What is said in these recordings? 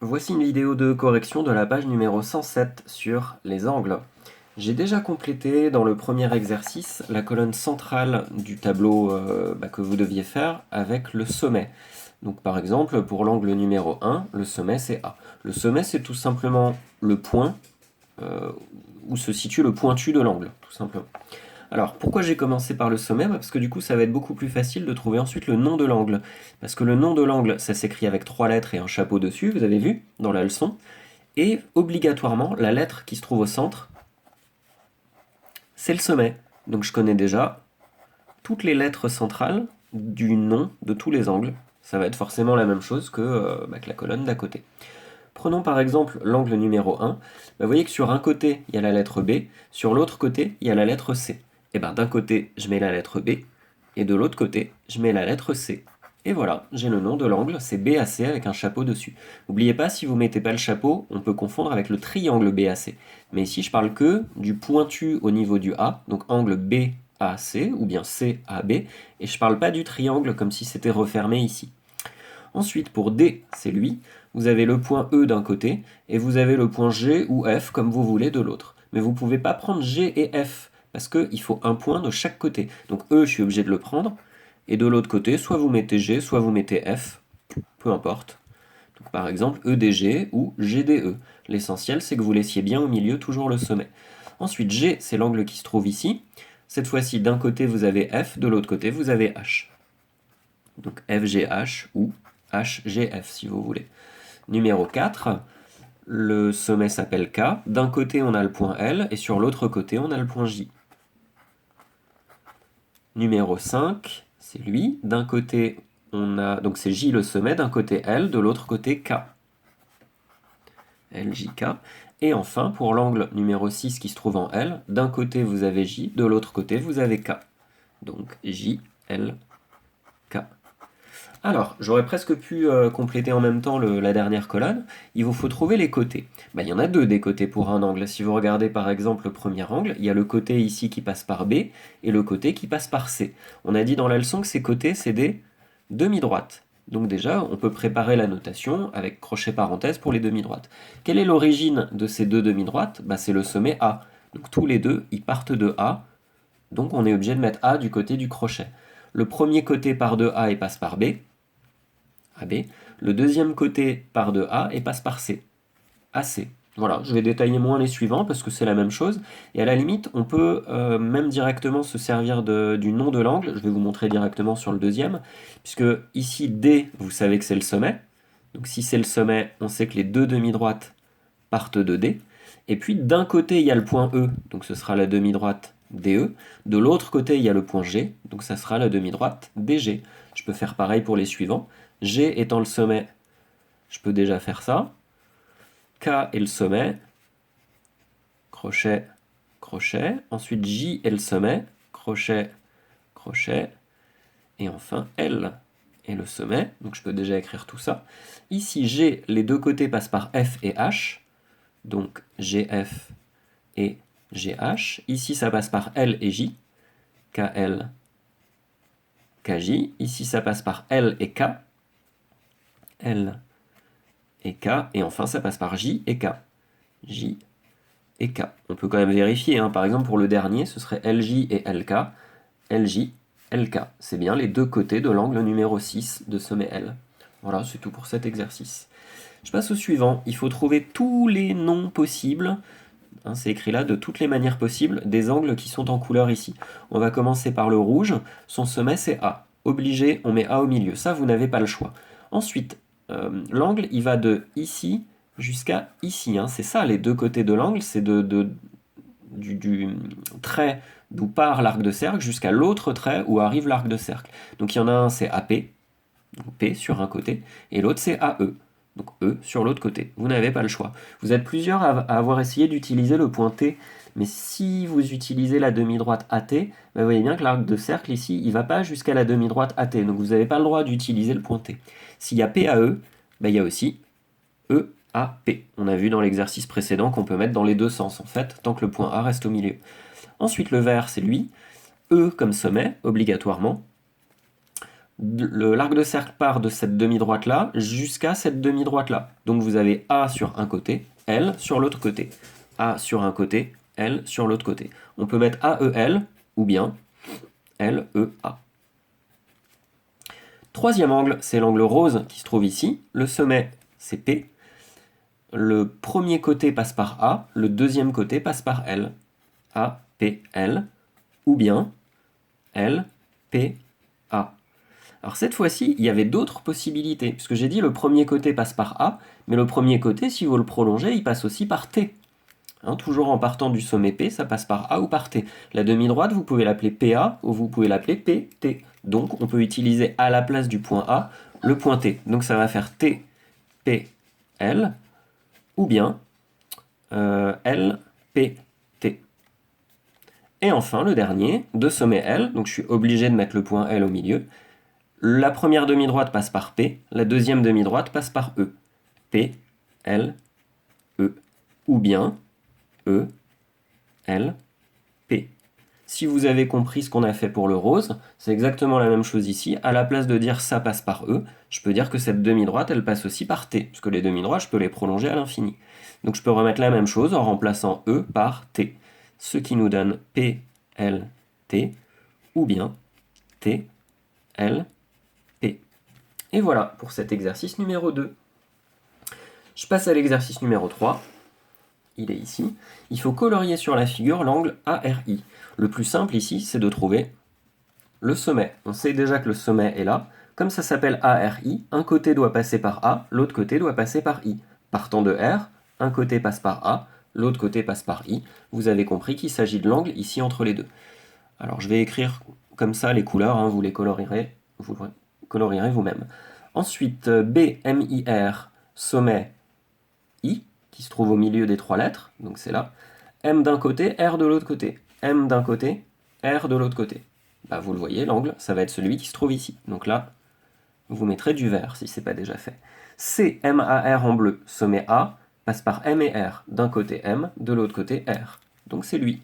Voici une vidéo de correction de la page numéro 107 sur les angles. J'ai déjà complété dans le premier exercice la colonne centrale du tableau que vous deviez faire avec le sommet. Donc par exemple, pour l'angle numéro 1, le sommet c'est A. Le sommet c'est tout simplement le point où se situe le pointu de l'angle, tout simplement. Alors, pourquoi j'ai commencé par le sommet? Parce que du coup, ça va être beaucoup plus facile de trouver ensuite le nom de l'angle. Parce que le nom de l'angle, ça s'écrit avec 3 lettres et un chapeau dessus, vous avez vu, dans la leçon. Et obligatoirement, la lettre qui se trouve au centre, c'est le sommet. Donc je connais déjà toutes les lettres centrales du nom de tous les angles. Ça va être forcément la même chose que la colonne d'à côté. Prenons par exemple l'angle numéro 1. Vous voyez que sur un côté, il y a la lettre B, sur l'autre côté, il y a la lettre C. Et bien d'un côté, je mets la lettre B, et de l'autre côté, je mets la lettre C. Et voilà, j'ai le nom de l'angle, c'est BAC avec un chapeau dessus. N'oubliez pas, si vous ne mettez pas le chapeau, on peut confondre avec le triangle BAC. Mais ici, je parle que du pointu au niveau du A, donc angle BAC, ou bien CAB, et je ne parle pas du triangle comme si c'était refermé ici. Ensuite, pour D, c'est lui, vous avez le point E d'un côté, et vous avez le point G ou F, comme vous voulez, de l'autre. Mais vous ne pouvez pas prendre G et F, parce qu'il faut un point de chaque côté. Donc E, je suis obligé de le prendre, et de l'autre côté, soit vous mettez G, soit vous mettez F, peu importe. Donc par exemple, EDG ou GDE. L'essentiel, c'est que vous laissiez bien au milieu toujours le sommet. Ensuite, G, c'est l'angle qui se trouve ici. Cette fois-ci, d'un côté, vous avez F, de l'autre côté, vous avez H. Donc FGH ou HGF, si vous voulez. Numéro 4, le sommet s'appelle K. D'un côté, on a le point L, et sur l'autre côté, on a le point J. Numéro 5, c'est lui. D'un côté, on a... Donc c'est J le sommet, d'un côté L, de l'autre côté K. LJK. Et enfin, pour l'angle numéro 6 qui se trouve en L, d'un côté, vous avez J, de l'autre côté, vous avez K. Donc JLK. Alors, j'aurais presque pu compléter en même temps la dernière colonne. Il vous faut trouver les côtés. Il y en a deux des côtés pour un angle. Si vous regardez par exemple le premier angle, il y a le côté ici qui passe par B et le côté qui passe par C. On a dit dans la leçon que ces côtés, c'est des demi-droites. Donc déjà, on peut préparer la notation avec crochet parenthèse pour les demi-droites. Quelle est l'origine de ces deux demi-droites? C'est le sommet A. Donc tous les deux, ils partent de A. Donc on est obligé de mettre A du côté du crochet. Le premier côté part de A et passe par B. AB. Le deuxième côté part de A et passe par C. AC. Voilà, je vais détailler moins les suivants parce que c'est la même chose. Et à la limite, on peut même directement se servir du nom de l'angle. Je vais vous montrer directement sur le deuxième. Puisque ici, D, vous savez que c'est le sommet. Donc si c'est le sommet, on sait que les deux demi-droites partent de D. Et puis d'un côté, il y a le point E, donc ce sera la demi-droite DE. De l'autre côté, il y a le point G, donc ça sera la demi-droite DG. Je peux faire pareil pour les suivants. G étant le sommet, je peux déjà faire ça. K est le sommet, crochet, crochet. Ensuite, J est le sommet, crochet, crochet. Et enfin, L est le sommet, donc je peux déjà écrire tout ça. Ici, G, les deux côtés passent par F et H, donc GF et GH. Ici, ça passe par L et J, KL, KJ. Ici, ça passe par L et K, L et K. Et enfin, ça passe par J et K, J et K. On peut quand même vérifier, hein. Par exemple, pour le dernier, ce serait LJ et LK, LJ, LK. C'est bien les deux côtés de l'angle numéro 6 de sommet L. Voilà, c'est tout pour cet exercice. Je passe au suivant. Il faut trouver tous les noms possibles, hein, c'est écrit là, de toutes les manières possibles, des angles qui sont en couleur ici. On va commencer par le rouge. Son sommet, c'est A. Obligé, on met A au milieu. Ça, vous n'avez pas le choix. Ensuite, l'angle, il va de ici jusqu'à ici. Hein. C'est ça, les deux côtés de l'angle, c'est du trait d'où part l'arc de cercle jusqu'à l'autre trait où arrive l'arc de cercle. Donc il y en a un, c'est AP, donc P sur un côté, et l'autre, c'est AE. Donc E sur l'autre côté. Vous n'avez pas le choix. Vous êtes plusieurs à avoir essayé d'utiliser le point T, mais si vous utilisez la demi-droite AT, vous voyez bien que l'arc de cercle ici, il ne va pas jusqu'à la demi-droite AT, donc vous n'avez pas le droit d'utiliser le point T. S'il y a PAE, il y a aussi EAP. On a vu dans l'exercice précédent qu'on peut mettre dans les deux sens, en fait, tant que le point A reste au milieu. Ensuite, le vert, c'est lui. E comme sommet, obligatoirement. l'arc de cercle part de cette demi-droite-là jusqu'à cette demi-droite-là. Donc vous avez A sur un côté, L sur l'autre côté. A sur un côté, L sur l'autre côté. On peut mettre AEL ou bien LEA. Troisième angle, c'est l'angle rose qui se trouve ici. Le sommet, c'est P. Le premier côté passe par A, le deuxième côté passe par L. A, P, L, ou bien L, P, A. Alors cette fois-ci, il y avait d'autres possibilités, puisque j'ai dit le premier côté passe par A, mais le premier côté, si vous le prolongez, il passe aussi par T. Hein, toujours en partant du sommet P, ça passe par A ou par T. La demi-droite, vous pouvez l'appeler PA ou vous pouvez l'appeler PT. Donc on peut utiliser à la place du point A le point T. Donc ça va faire T, P, L, ou bien L, P, T. Et enfin, le dernier, de sommet L, donc je suis obligé de mettre le point L au milieu. La première demi-droite passe par P, la deuxième demi-droite passe par E. P, L, E. Ou bien E, L, P. Si vous avez compris ce qu'on a fait pour le rose, c'est exactement la même chose ici. À la place de dire ça passe par E, je peux dire que cette demi-droite, elle passe aussi par T, parce que les demi-droites, je peux les prolonger à l'infini. Donc je peux remettre la même chose en remplaçant E par T, ce qui nous donne P, L, T, ou bien T, L, P. Et voilà pour cet exercice numéro 2. Je passe à l'exercice numéro 3. Il est ici. Il faut colorier sur la figure l'angle ARI. Le plus simple ici, c'est de trouver le sommet. On sait déjà que le sommet est là. Comme ça s'appelle ARI, un côté doit passer par A, l'autre côté doit passer par I. Partant de R, un côté passe par A, l'autre côté passe par I. Vous avez compris qu'il s'agit de l'angle ici entre les deux. Alors je vais écrire comme ça les couleurs, hein, vous les colorierez vous-même. Ensuite, BMIR, sommet I, qui se trouve au milieu des trois lettres, donc c'est là. M d'un côté, R de l'autre côté. M d'un côté, R de l'autre côté. Bah, vous le voyez, l'angle, ça va être celui qui se trouve ici. Donc là, vous mettrez du vert si ce n'est pas déjà fait. CMAR en bleu, sommet A, passe par M et R. D'un côté M, de l'autre côté R. Donc c'est lui.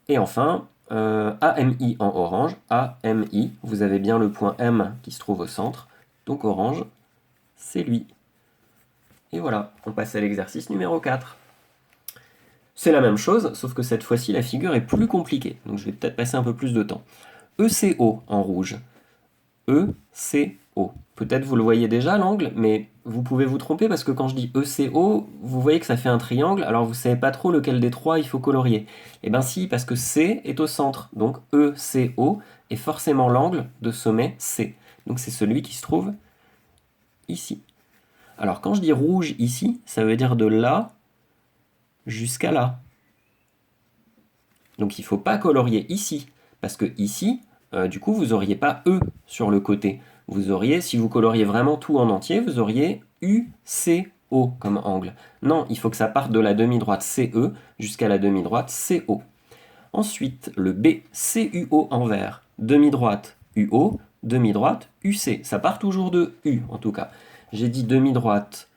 Et enfin, AMI en orange. AMI, vous avez bien le point M qui se trouve au centre. Donc orange, c'est lui. Et voilà, on passe à l'exercice numéro 4. C'est la même chose, sauf que cette fois-ci, la figure est plus compliquée. Donc je vais peut-être passer un peu plus de temps. ECO en rouge. ECO. Peut-être vous le voyez déjà l'angle, mais vous pouvez vous tromper parce que quand je dis ECO, vous voyez que ça fait un triangle, alors vous ne savez pas trop lequel des trois il faut colorier. Eh bien si, parce que C est au centre, donc ECO est forcément l'angle de sommet C. Donc c'est celui qui se trouve ici. Alors quand je dis rouge ici, ça veut dire de là jusqu'à là. Donc il ne faut pas colorier ici, parce que ici, du coup, vous n'auriez pas E sur le côté. Vous auriez, si vous coloriez vraiment tout en entier, vous auriez UCO comme angle. Non, il faut que ça parte de la demi-droite CE jusqu'à la demi-droite CO. Ensuite, le B, CUO en vert. Demi-droite UO, demi-droite UC. Ça part toujours de U, en tout cas. J'ai dit demi-droite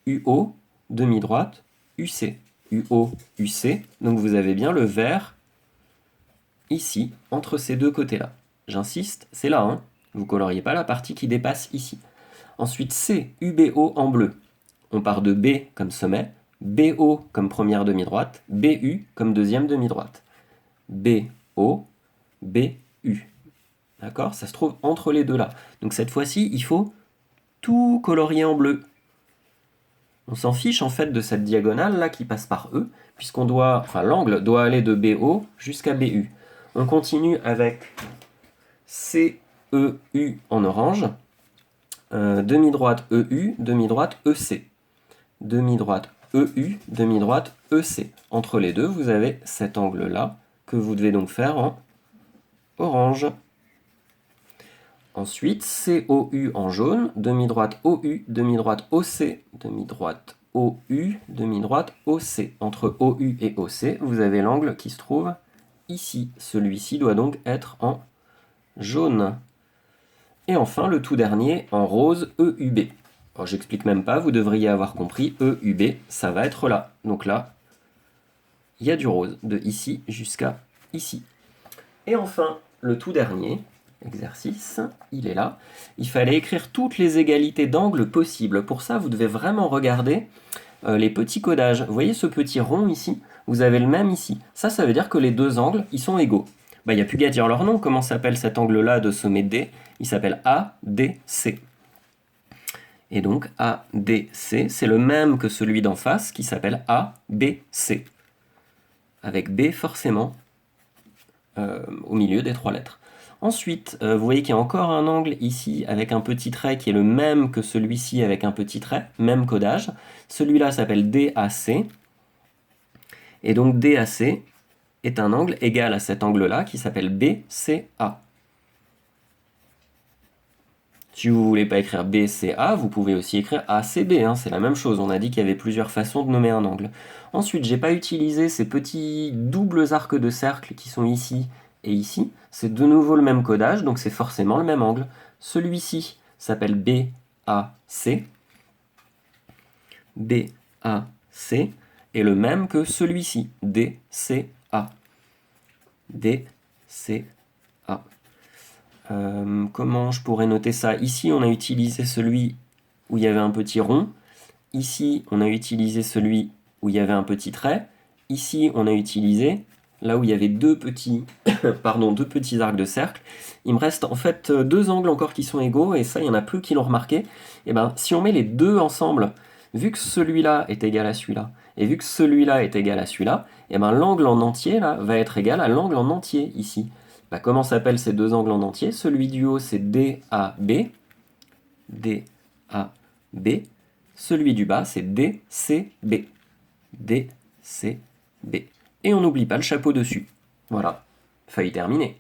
UO, demi-droite UC. UO, UC. Donc vous avez bien le vert ici, entre ces deux côtés-là. J'insiste, c'est là, hein. Vous ne coloriez pas la partie qui dépasse ici. Ensuite, C, UBO en bleu. On part de B comme sommet, BO comme première demi-droite, BU comme deuxième demi-droite. BO, BU. D'accord? Ça se trouve entre les deux là. Donc cette fois-ci, il faut tout colorier en bleu. On s'en fiche en fait de cette diagonale là qui passe par E, puisqu'on doit, enfin l'angle doit aller de BO jusqu'à BU. On continue avec CEU en orange, demi-droite EU, demi-droite EC. Demi-droite EU, demi-droite EC. Entre les deux, vous avez cet angle-là que vous devez donc faire en orange. Ensuite, COU en jaune, demi-droite OU, demi-droite OC, demi-droite OU, demi-droite OC. Entre OU et OC, vous avez l'angle qui se trouve ici. Celui-ci doit donc être en jaune. Et enfin, le tout dernier, en rose, EUB. Alors, j'explique même pas, vous devriez avoir compris, EUB, ça va être là. Donc là, il y a du rose, de ici jusqu'à ici. Et enfin, le tout dernier, exercice, il est là. Il fallait écrire toutes les égalités d'angles possibles. Pour ça, vous devez vraiment regarder les petits codages. Vous voyez ce petit rond ici? Vous avez le même ici. Ça veut dire que les deux angles, ils sont égaux. Il n'y a plus qu'à dire leur nom. Comment s'appelle cet angle-là de sommet D? Il s'appelle ADC. Et donc ADC, c'est le même que celui d'en face qui s'appelle ABC. Avec B forcément au milieu des trois lettres. Ensuite, vous voyez qu'il y a encore un angle ici avec un petit trait qui est le même que celui-ci avec un petit trait, même codage. Celui-là s'appelle DAC. Et donc DAC est un angle égal à cet angle-là qui s'appelle BCA. Si vous ne voulez pas écrire BCA, vous pouvez aussi écrire ACB, hein, c'est la même chose. On a dit qu'il y avait plusieurs façons de nommer un angle. Ensuite, j'ai pas utilisé ces petits doubles arcs de cercle qui sont ici et ici. C'est de nouveau le même codage, donc c'est forcément le même angle. Celui-ci s'appelle BAC. BAC est le même que celui-ci, DCA. DCA. Comment je pourrais noter ça? Ici, on a utilisé celui où il y avait un petit rond. Ici, on a utilisé celui où il y avait un petit trait. Ici, on a utilisé là où il y avait deux petits arcs de cercle. Il me reste en fait deux angles encore qui sont égaux, et ça, il y en a peu qui l'ont remarqué. Et ben, si on met les deux ensemble, vu que celui-là est égal à celui-là, et vu que celui-là est égal à celui-là, et ben, l'angle en entier là, va être égal à l'angle en entier ici. Bah, comment s'appellent ces deux angles en entier? Celui du haut, c'est DAB. DAB. Celui du bas, c'est DCB. DCB. Et on n'oublie pas le chapeau dessus. Voilà, feuille terminée.